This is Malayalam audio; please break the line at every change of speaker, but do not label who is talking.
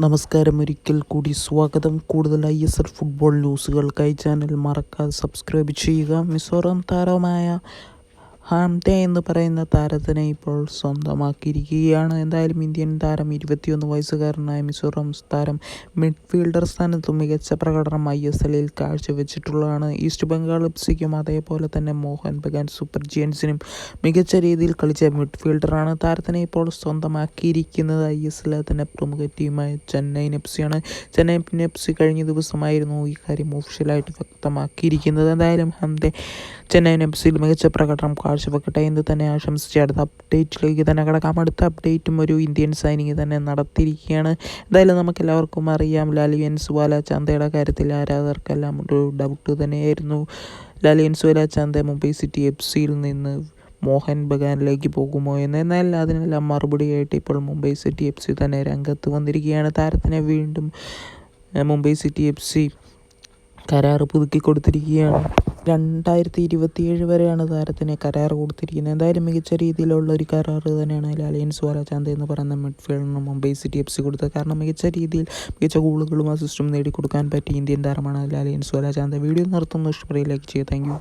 നമസ്കാരം, ഒരിക്കൽ കൂടി സ്വാഗതം. കൂടുതൽ ISL ഫുട്ബോൾ ന്യൂസുകൾക്കായി ചാനൽ മറക്കാതെ സബ്സ്ക്രൈബ് ചെയ്യുക. മിസോറാം താരമായ ഹാംതെ എന്ന് പറയുന്ന താരത്തിനെ ഇപ്പോൾ സ്വന്തമാക്കിയിരിക്കുകയാണ്. എന്തായാലും ഇന്ത്യൻ താരം 21 വയസ്സുകാരനായ മിസോറാം താരം മിഡ്ഫീൽഡർ സ്ഥാനത്തും മികച്ച പ്രകടനം ISLൽ കാഴ്ചവെച്ചിട്ടുള്ളതാണ്. ഈസ്റ്റ് ബംഗാൾ എഫ്സിക്കും അതേപോലെ തന്നെ മോഹൻ ബഗാൻ സൂപ്പർ ജയൻസിനും മികച്ച രീതിയിൽ കളിച്ച മിഡ്ഫീൽഡറാണ്. താരത്തിനെ ഇപ്പോൾ സ്വന്തമാക്കിയിരിക്കുന്നത് ISL തന്നെ പ്രമുഖ ടീമായ ചെന്നൈയിൻ എഫ്സിയാണ്. ചെന്നൈയിൻ എഫ്സി കഴിഞ്ഞ ദിവസമായിരുന്നു ഈ കാര്യം ഒഫീഷ്യലായിട്ട് വ്യക്തമാക്കിയിരിക്കുന്നത്. എന്തായാലും ഹാംതെ ചെന്നൈയിൻ എഫ്സിയിൽ മികച്ച പ്രകടനം കാഴ്ചവെക്കട്ടെ എന്ന് തന്നെ ആശംസിച്ച് അടുത്ത അപ്ഡേറ്റിലേക്ക് തന്നെ കിടക്കാം. അടുത്ത അപ്ഡേറ്റും ഒരു ഇന്ത്യൻ സൈനിങ് തന്നെ നടത്തിയിരിക്കുകയാണ്. എന്തായാലും നമുക്കെല്ലാവർക്കും അറിയാം, ലാലിയൻസ് വാലാചാന്തയുടെ കാര്യത്തിൽ ആരാധകർക്കെല്ലാം ഒരു ഡൗട്ട് തന്നെയായിരുന്നു. ലാലിയൻസ് വാലാചാന്ത മുംബൈ സിറ്റി എഫ്സിയിൽ നിന്ന് മോഹൻ ബഗാനിലേക്ക് പോകുമോ എന്ന്. എന്നാൽ അതിനെല്ലാം മറുപടിയായിട്ട് ഇപ്പോൾ മുംബൈ സിറ്റി എഫ് സി തന്നെ രംഗത്ത് വന്നിരിക്കുകയാണ്. താരത്തിനെ വീണ്ടും മുംബൈ സിറ്റി എഫ് സി കരാർ പുതുക്കി കൊടുത്തിരിക്കുകയാണ്. 2027 വരെയാണ് താരത്തിന് കരാർ കൊടുത്തിരിക്കുന്നത്. എന്തായാലും മികച്ച രീതിയിലുള്ള ഒരു കരാർ തന്നെയാണ് ലാലിയൻസ് വാലാചാന്ത എന്ന് പറയുന്ന മിഡ്ഫീൽഡറിന് മുംബൈ സിറ്റി എഫ് സി കൊടുത്തത്. കാരണം മികച്ച രീതിയിൽ മികച്ച ഗോളുകളും അസിസ്റ്റും നേടിക്കൊടുക്കാൻ പറ്റിയ ഇന്ത്യൻ താരമാണ് ലാലിയൻസ് വാലാചാന്ത. വീഡിയോ നിർത്തുന്നു. ഇഷ്ടപ്പെടുക, ലൈക്ക് ചെയ്യുക. Thank you.